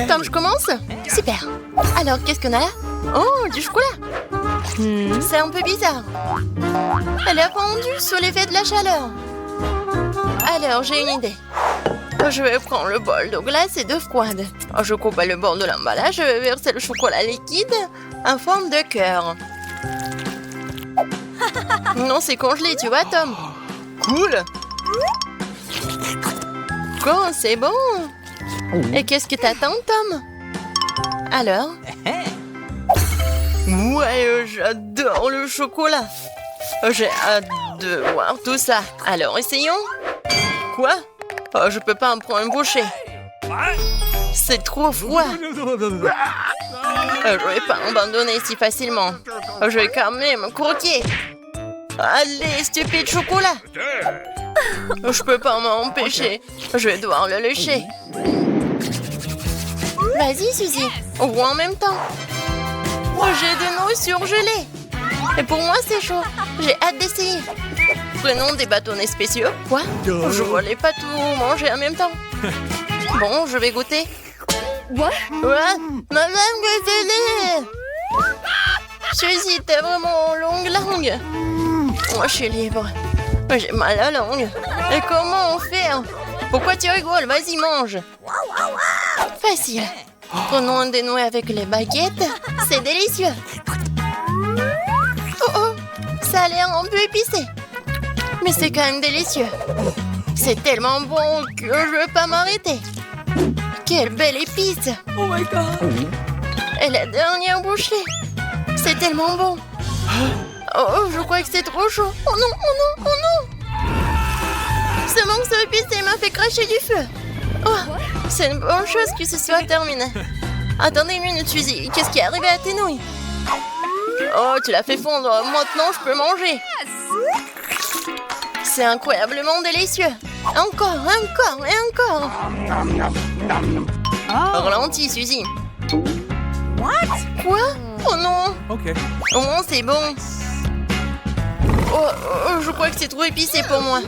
Tom, je commence? Super. Alors, qu'est-ce qu'on a là? Oh, du chocolat. C'est un peu bizarre. Elle a fondu sous l'effet de la chaleur. Alors, j'ai une idée. Je vais prendre le bol d'eau glacée et d'eau froide. Je coupe le bord de l'emballage, je vais verser le chocolat liquide en forme de cœur. Non, c'est congelé, tu vois, Tom. Cool. Oh, c'est bon. Et qu'est-ce que t'attends, Tom? Alors? Ouais, j'adore le chocolat. J'ai hâte de voir tout ça. Alors, essayons. Quoi? Oh, je peux pas en prendre une bouchée. C'est trop froid. Je vais pas abandonner si facilement. Je vais quand même croquer. Allez, stupide chocolat. Je peux pas m'empêcher. Je vais devoir le lécher. Vas-y, Suzy. Ou en même temps. J'ai de l'eau surgelée. Et pour moi, c'est chaud. J'ai hâte d'essayer. Prenons des bâtonnets spéciaux. Quoi? Je voulais pas tout manger en même temps. Bon, je vais goûter. What? Ma langue est gelée. Suzy, t'as vraiment longue langue. Moi, je suis libre. J'ai mal à la langue. Et comment on fait? Pourquoi tu rigoles? Vas-y, mange. Facile. Prenons un dénoué avec les baguettes. C'est délicieux. Oh, ça a l'air un peu épicé. Mais c'est quand même délicieux. C'est tellement bon que je veux pas m'arrêter. Quelle belle épice. Oh my God. Et la dernière bouchée. C'est tellement bon. Oh, je crois que c'est trop chaud. Oh non, oh non, oh non. Ce morceau épicé m'a fait cracher du feu. Oh, c'est une bonne chose que ce soit terminé. Attendez une minute, Suzy. Qu'est-ce qui est arrivé à tes nouilles? Oh, tu l'as fait fondre. Maintenant, je peux manger. C'est incroyablement délicieux. Encore, encore et encore. Ralentis, Suzy. Quoi? Oh non. Au moins, c'est bon. Oh, je crois que c'est trop épicé pour moi.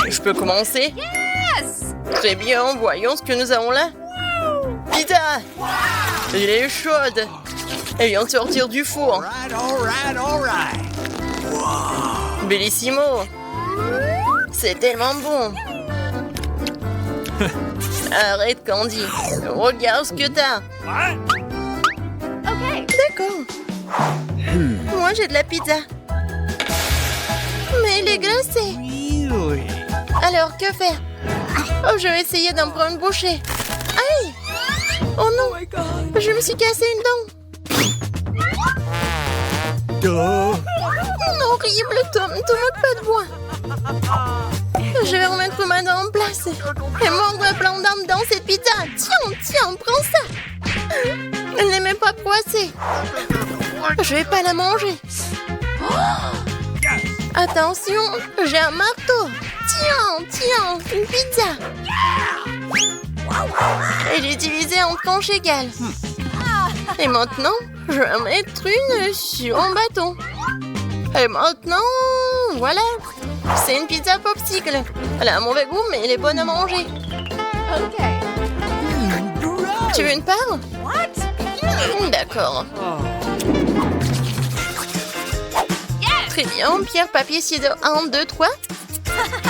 Je peux commencer? Très bien, voyons ce que nous avons là. Pizza! Elle est chaude. Elle vient de sortir du four. Bellissimo. C'est tellement bon. Arrête, Candy. Regarde ce que t'as. D'accord. Moi, j'ai de la pizza. Mais elle est glacée. Alors, que faire? Oh, je vais essayer d'en prendre une bouchée. Aïe! Oh non! Je me suis cassé une dent. Horrible, Tom. Ne te moque pas de moi. Je vais remettre ma dent en place. Et mordre plein d'armes dans cette pizza. Tiens, prends ça. Elle n'est même pas poissée. Je vais pas la manger. Attention, j'ai un marteau. Tiens, une pizza. Elle est divisée en tranches égales. Et maintenant, je vais mettre une sur un bâton. Et maintenant, voilà. C'est une pizza popsicle. Elle a un mauvais goût, mais elle est bonne à manger. Tu veux une part? D'accord. Très bien, pierre, papier, ciseaux. 1, 2, 3.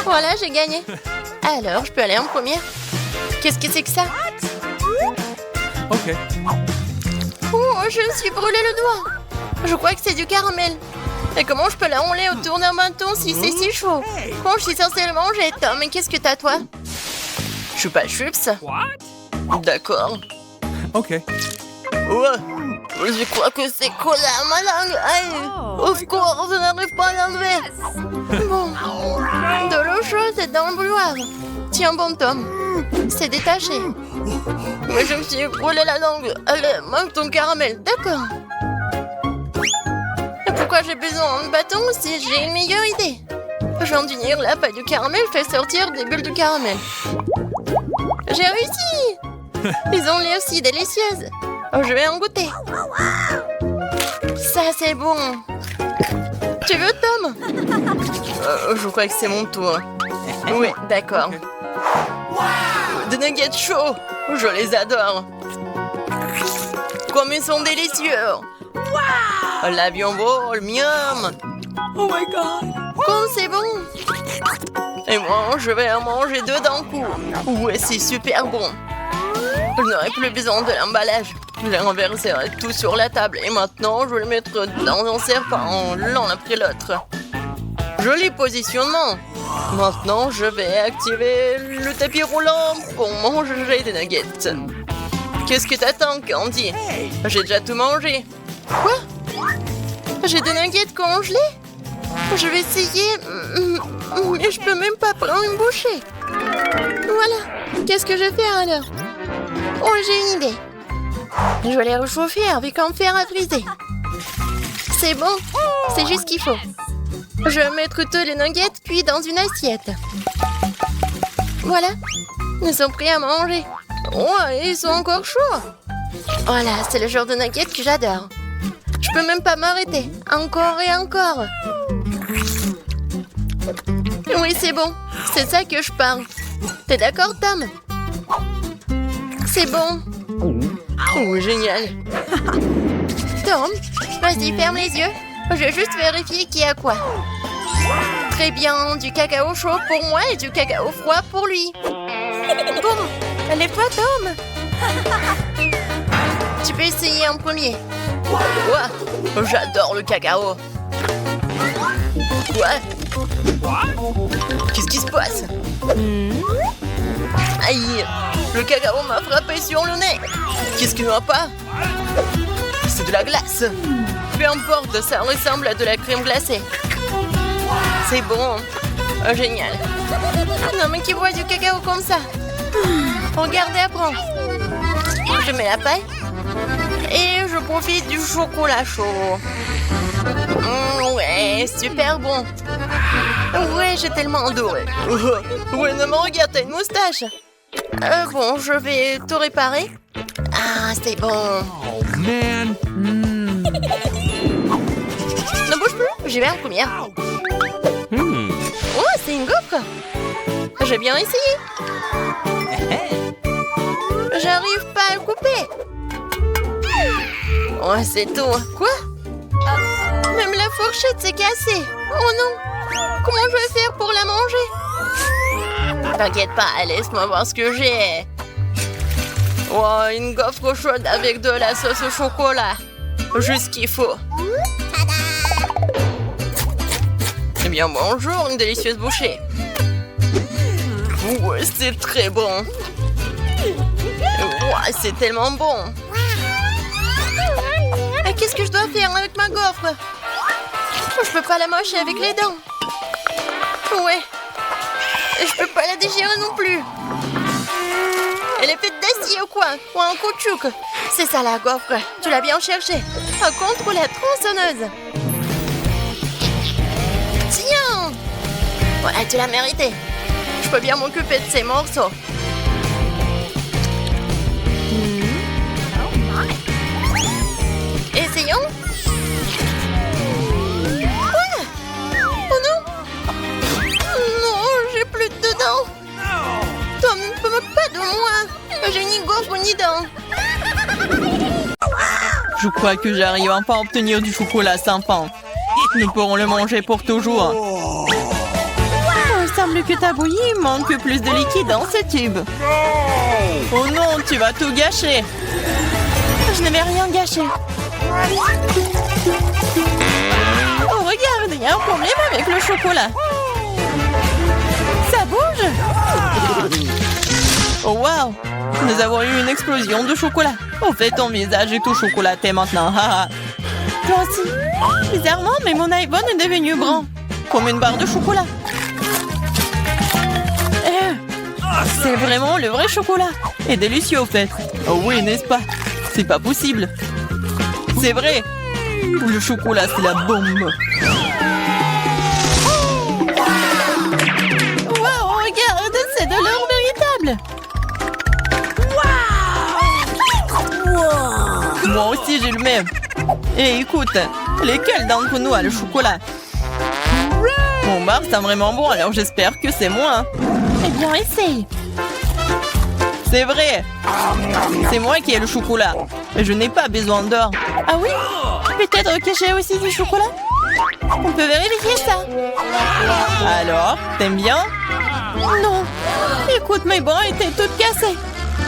Voilà, j'ai gagné. Alors, je peux aller en première. Qu'est-ce que c'est que ça? Oh, je me suis brûlé le doigt. Je crois que c'est du caramel. Et comment je peux la rouler autour d'un bâton si c'est si chaud? Bon, je suis censée le manger, Tom. Mais qu'est-ce que t'as, toi? Je suis pas chips. D'accord. Ouais, je crois que c'est collé à ma langue. Aïe. Au secours, je n'arrive pas à l'enlever. Bon, de l'eau chaude, c'est dans le bouilloire. Tiens bon, Tom. C'est détaché. Mais je me suis brûlé la langue. Allez, mange ton caramel. D'accord. Et pourquoi j'ai besoin d'un bâton si j'ai une meilleure idée? Je viens d'unir la pâte du caramel fait sortir des bulles de caramel. J'ai réussi. Ils ont l'air aussi délicieuses. Je vais en goûter. Ça, c'est bon. Tu veux, Tom? Je crois que c'est mon tour. Oui, d'accord. Des nuggets chauds. Je les adore. Comme ils sont délicieux. L'avion vole, miam. Oh my god. Comme c'est bon. Et moi, je vais en manger deux d'un coup. Ouais, c'est super bon. Je n'aurai plus besoin de l'emballage. Je renverserai tout sur la table. Et maintenant, je vais le mettre dans un serpent, l'un après l'autre. Joli positionnement. Maintenant, je vais activer le tapis roulant pour manger des nuggets. Qu'est-ce que t'attends, Candy? J'ai déjà tout mangé. Quoi? J'ai des nuggets congelés? Je vais essayer, mais je peux même pas prendre une bouchée. Voilà. Qu'est-ce que je vais faire alors? Oh, j'ai une idée. Je vais les réchauffer avec un fer à friser. C'est bon. C'est juste ce qu'il faut. Je vais mettre tous les nuggets cuits dans une assiette. Voilà. Ils sont prêts à manger. Oh, ils sont encore chauds. Voilà, c'est le genre de nuggets que j'adore. Je peux même pas m'arrêter. Encore et encore. Oui, c'est bon. C'est ça que je parle. T'es d'accord, Tom? C'est bon. Oh, génial. Tom, vas-y, ferme les yeux. Je vais juste vérifier qui a quoi. Très bien, du cacao chaud pour moi et du cacao froid pour lui. Bon, lève-toi, Tom. Tu peux essayer en premier. Quoi? J'adore le cacao. Quoi? Qu'est-ce qui se passe? Aïe, le cacao m'a frappé sur le nez. Qu'est-ce qu'il n'y a pas? C'est de la glace. Peu importe, ça ressemble à de la crème glacée. C'est bon. Oh, génial. Non, mais qui boit du cacao comme ça? Regardez, apprends. Je mets la paille. Et je profite du chocolat chaud. Ouais, super bon. Ouais, j'ai tellement adoré. Ouais, non, mais regarde, t'as une moustache. Bon, je vais tout réparer. Ah, c'est bon. Oh man. Ne bouge plus, j'y vais en première. Oh, c'est une gaufre. J'ai bien essayé. J'arrive pas à le couper. Oh, c'est tout. Quoi? Même la fourchette s'est cassée. Oh non. Comment je vais faire pour la manger? T'inquiète pas, laisse-moi voir ce que j'ai. Oh, une gaufre chaude avec de la sauce au chocolat. Juste ce qu'il faut. Eh bien, bonjour, une délicieuse bouchée. Ouais, c'est très bon. Ouais, c'est tellement bon. Et qu'est-ce que je dois faire avec ma gaufre? Je peux pas la mâcher avec les dents. Ouais. Et je peux pas la déchirer non plus. Elle est faite d'acier ou quoi? Ou un caoutchouc? C'est ça la gaufre. Tu l'as bien cherché. Contre la tronçonneuse. Tiens! Ouais, tu l'as mérité. Je peux bien m'occuper de ces morceaux. Essayons. Quoi? Oh non! Non, j'ai plus de dents. Tom, ne te moque pas de moi. J'ai ni gaufre ni dents. Je crois que j'arrive enfin à obtenir du chocolat sans fin. Nous pourrons le manger pour toujours. Il semble que ta bouillie manque plus de liquide dans ce tube. Oh non, tu vas tout gâcher. Je n'avais rien gâché. Oh, regarde, il y a un problème avec le chocolat. Ça bouge. Oh, wow. Nous avons eu une explosion de chocolat. En fait, ton visage est tout chocolaté maintenant. Toi aussi. Bizarrement, mais mon iPhone est devenu brun. Comme une barre de chocolat. C'est vraiment le vrai chocolat. Et délicieux, au fait. Oh oui, n'est-ce pas? C'est pas possible. C'est vrai. Le chocolat, c'est la bombe. Wow, regarde, c'est de l'or véritable. Wow. Moi aussi, j'ai le même. Et écoute, lesquels d'entre nous a le chocolat? Mon bar sent vraiment bon, alors j'espère que c'est moi. Eh bien, essaye. C'est vrai. C'est moi qui ai le chocolat. Et je n'ai pas besoin d'or. Ah oui? Peut-être que j'ai aussi du chocolat? On peut vérifier ça. Alors, t'aimes bien? Non. Écoute, mes bras étaient toutes cassées.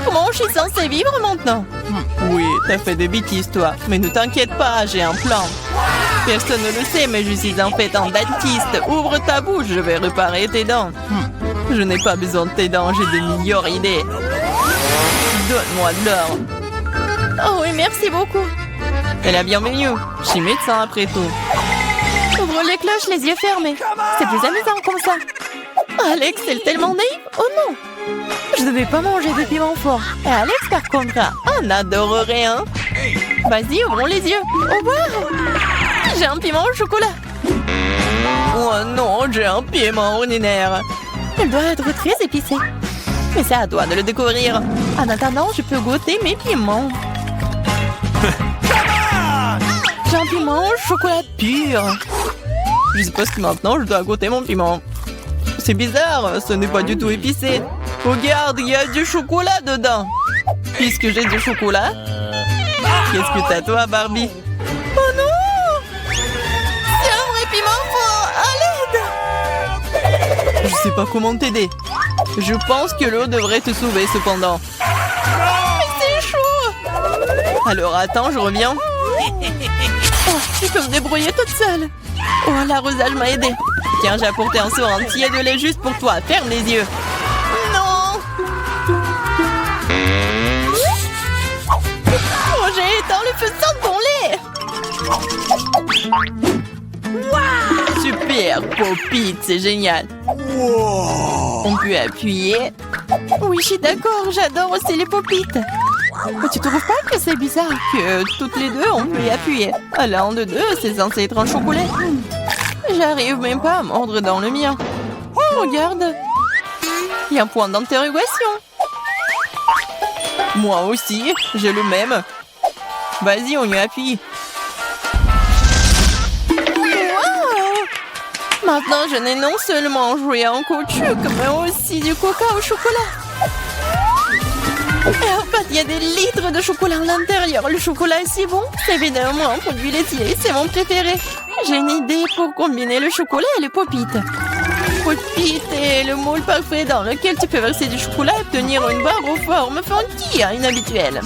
Comment je suis censée vivre maintenant? Oui, t'as fait des bêtises, toi. Mais ne t'inquiète pas, j'ai un plan. Personne ne le sait, mais je suis en fait un dentiste. Ouvre ta bouche, je vais réparer tes dents. Je n'ai pas besoin de tes dents, j'ai de meilleures idées. Donne-moi de l'or. Oh oui, merci beaucoup. Et la bienvenue. Je suis médecin après tout. Ouvre les cloches, les yeux fermés. C'est plus amusant comme ça. Alex, elle est tellement naïve. Oh non. Je devais pas manger de piment fort. Et Alex, par contre, On adorerait, hein? vas-y, ouvrons les yeux. Au revoir. J'ai un piment au chocolat. Oh non, j'ai un piment ordinaire. Elle doit être très épicée. Mais c'est à toi de le découvrir. En attendant, je peux goûter mes piments. J'ai un piment au chocolat pur. Je suppose que maintenant, je dois goûter mon piment. C'est bizarre, ce n'est pas du tout épicé. Regarde, il y a du chocolat dedans. Puisque j'ai du chocolat, qu'est-ce que t'as toi, Barbie? Oh non! C'est un vrai piment fort! À l'aide! Je sais pas comment t'aider. Je pense que l'eau devrait te sauver cependant. Mais c'est chaud! Alors attends, je reviens. Oh, je peux me débrouiller toute seule. Oh, l'arrosage m'a aidé. Tiens, j'ai apporté un seau entier de lait juste pour toi. Ferme les yeux. Non! Oh, j'ai éteint le feu sans ton lait! Super, Pop-It, c'est génial. On peut appuyer. Oui, je suis d'accord, j'adore aussi les popites. Mais tu trouves pas que c'est bizarre que toutes les deux, on peut y appuyer? L'un de deux, c'est censé être un chocolat. J'arrive même pas à mordre dans le mien. Oh, regarde. Il y a un point d'interrogation. Moi aussi, j'ai le même. Vas-y, on y appuie. Wow! Maintenant, je n'ai non seulement joué en caoutchouc, mais aussi du coca au chocolat. Et en fait, il y a des litres de chocolat à l'intérieur. Le chocolat est si bon. C'est évidemment un produit laitier. C'est mon préféré. J'ai une idée pour combiner le chocolat et le pop-it. Pop-it est le moule parfait dans lequel tu peux verser du chocolat et obtenir une barre aux formes funky, inhabituelles.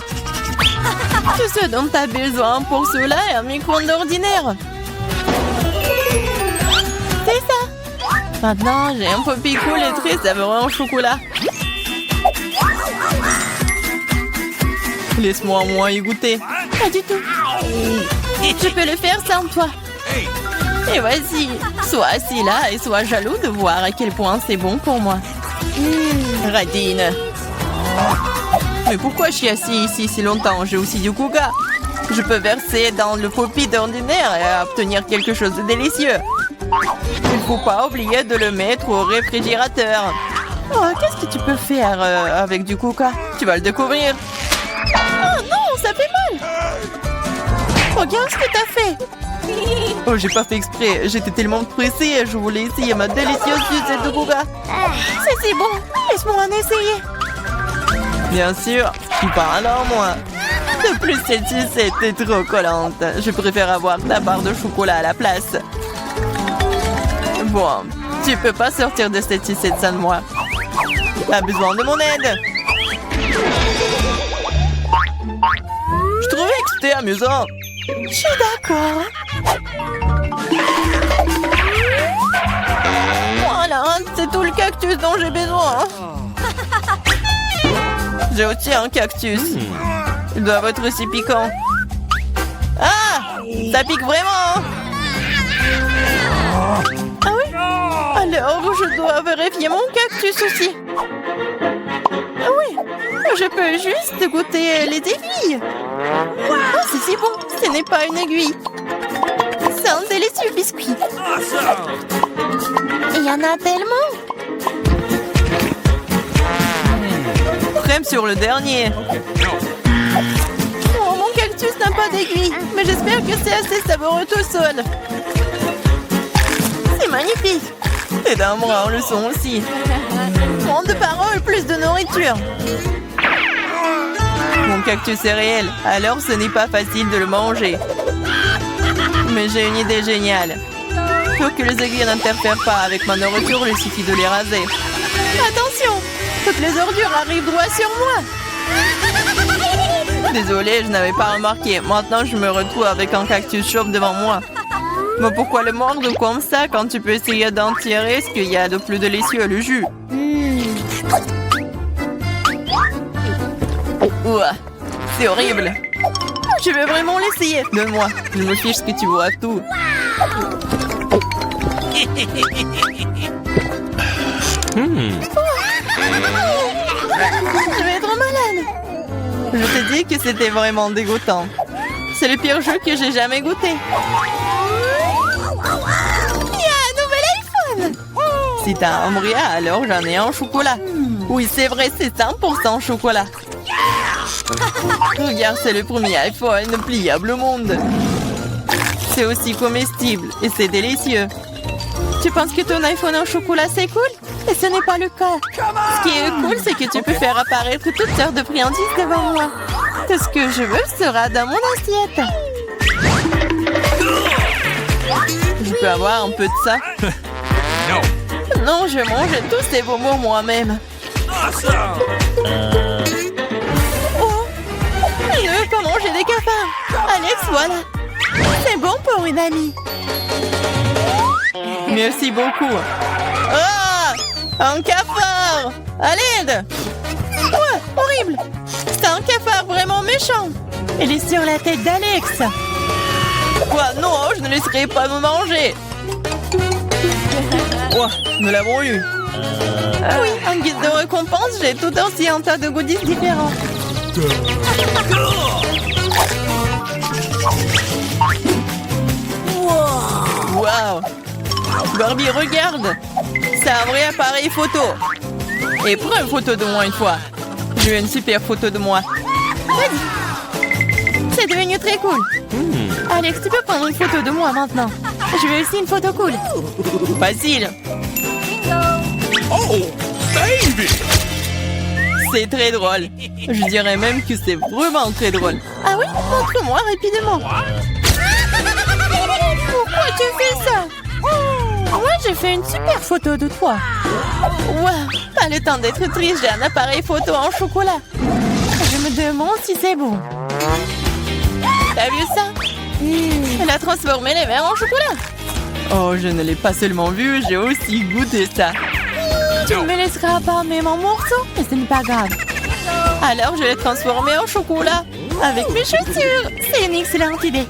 Tout ce dont tu as besoin pour cela est un micro-ondes ordinaire. C'est ça. Maintenant, j'ai un pop-it cool et très savoureux en chocolat. Laisse-moi au moins y goûter. Pas du tout. Je peux le faire sans toi. Et vas-y, sois assis là et sois jaloux de voir à quel point c'est bon pour moi. Radine. Mais pourquoi je suis assis ici si longtemps? J'ai aussi du coca. Je peux verser dans le pop-it ordinaire et obtenir quelque chose de délicieux. Il ne faut pas oublier de le mettre au réfrigérateur. Oh, qu'est-ce que tu peux faire Avec du coca, tu vas le découvrir. Oh non, ça fait mal. Regarde ce que t'as fait. Oh, j'ai pas fait exprès. J'étais tellement pressée. Je voulais essayer ma délicieuse sucette de coca. C'est si bon. Laisse-moi en essayer. Bien sûr, je suis pas un homme, moi. De plus, cette sucette est trop collante. Je préfère avoir ta barre de chocolat à la place. Bon, tu peux pas sortir de cette sucette sans moi. T'as besoin de mon aide. Je trouvais que c'était amusant. Je suis d'accord. Voilà, c'est tout le cactus dont j'ai besoin. J'ai aussi un cactus. Ils doivent être aussi piquants. Ah! Ça pique vraiment! Ah oui? Alors, je dois vérifier mon cactus aussi. Ah oui, je peux juste goûter les aiguilles. Oh, c'est si bon, ce n'est pas une aiguille. C'est un délicieux biscuit. Il y en a tellement. Crème sur le dernier. Oh, mon cactus n'a pas d'aiguille, mais j'espère que c'est assez savoureux tout seul. C'est magnifique. Et d'un bras, le son aussi. Moins de paroles, plus de nourriture. Mon cactus est réel, alors ce n'est pas facile de le manger. Mais j'ai une idée géniale. Pour que les aiguilles n'interfèrent pas avec ma nourriture, il suffit de les raser. Attention! Toutes les ordures arrivent droit sur moi. Désolée, je n'avais pas remarqué. Maintenant, je me retrouve avec un cactus chauve devant moi. Mais pourquoi le mordre comme ça quand tu peux essayer d'en tirer ce qu'il y a de plus délicieux, le jus? Ouah, c'est horrible. Je vais vraiment l'essayer. Donne-moi, je me fiche que tu vois tout. Je vais être malade. Je te dis que c'était vraiment dégoûtant. C'est le pire jeu que j'ai jamais goûté. Il y a un nouvel iPhone. Si t'as un bria, alors j'en ai un au chocolat. Oui, c'est vrai, c'est 100% chocolat. Regarde, c'est le premier iPhone pliable au monde. C'est aussi comestible et c'est délicieux. Tu penses que ton iPhone en chocolat c'est cool? Et ce n'est pas le cas. Ce qui est cool, c'est que tu peux faire apparaître toutes sortes de friandises devant moi. Tout ce que je veux sera dans mon assiette. Je peux avoir un peu de ça? Non, je mange tous ces bonbons moi-même. Oh, je ne veux pas manger des cafards. Alex, voilà. C'est bon pour une amie. Merci beaucoup. Ah! Un cafard! À l'aide! Ouais, horrible! C'est un cafard vraiment méchant! Il est sur la tête d'Alex! Quoi? Non, je ne laisserai pas me manger! Ouais, nous l'avons eu! Oui, en guise de récompense, j'ai tout aussi un tas de goodies différents. Wow! Barbie, regarde! C'est un vrai appareil photo! Et prends une photo de moi une fois! Je veux une super photo de moi! Vas-y! C'est devenu très cool! Alex, tu peux prendre une photo de moi maintenant! Je veux aussi une photo cool! Facile! Oh, baby! C'est très drôle! Je dirais même que c'est vraiment très drôle! Ah oui? Montre-moi rapidement! Pourquoi tu fais ça? Moi, j'ai fait une super photo de toi. Waouh, pas le temps d'être triste, j'ai un appareil photo en chocolat. Je me demande si c'est bon. T'as vu ça? Elle a transformé les verres en chocolat. Oh, je ne l'ai pas seulement vu, j'ai aussi goûté ça. Tu ne me laisseras pas même en morceaux, mais ce n'est pas grave. Alors, je l'ai transformé en chocolat avec mes chaussures. C'est une excellente idée.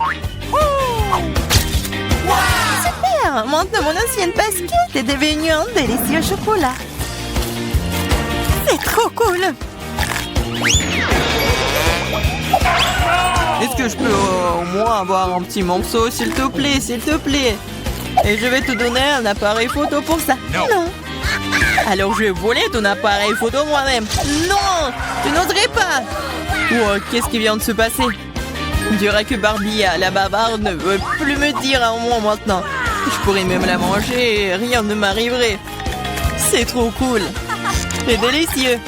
Super! Maintenant, mon ancienne basket est devenue un délicieux chocolat. C'est trop cool! Est-ce que je peux au moins avoir un petit morceau, s'il te plaît, s'il te plaît? Et je vais te donner un appareil photo pour ça. Non! Alors je vais voler ton appareil photo moi-même. Non! Je n'oserais pas! Oh, qu'est-ce qui vient de se passer? On dirait que Barbie, la bavarde, ne veut plus me dire un mot maintenant. Je pourrais même la manger et rien ne m'arriverait. C'est trop cool. C'est délicieux.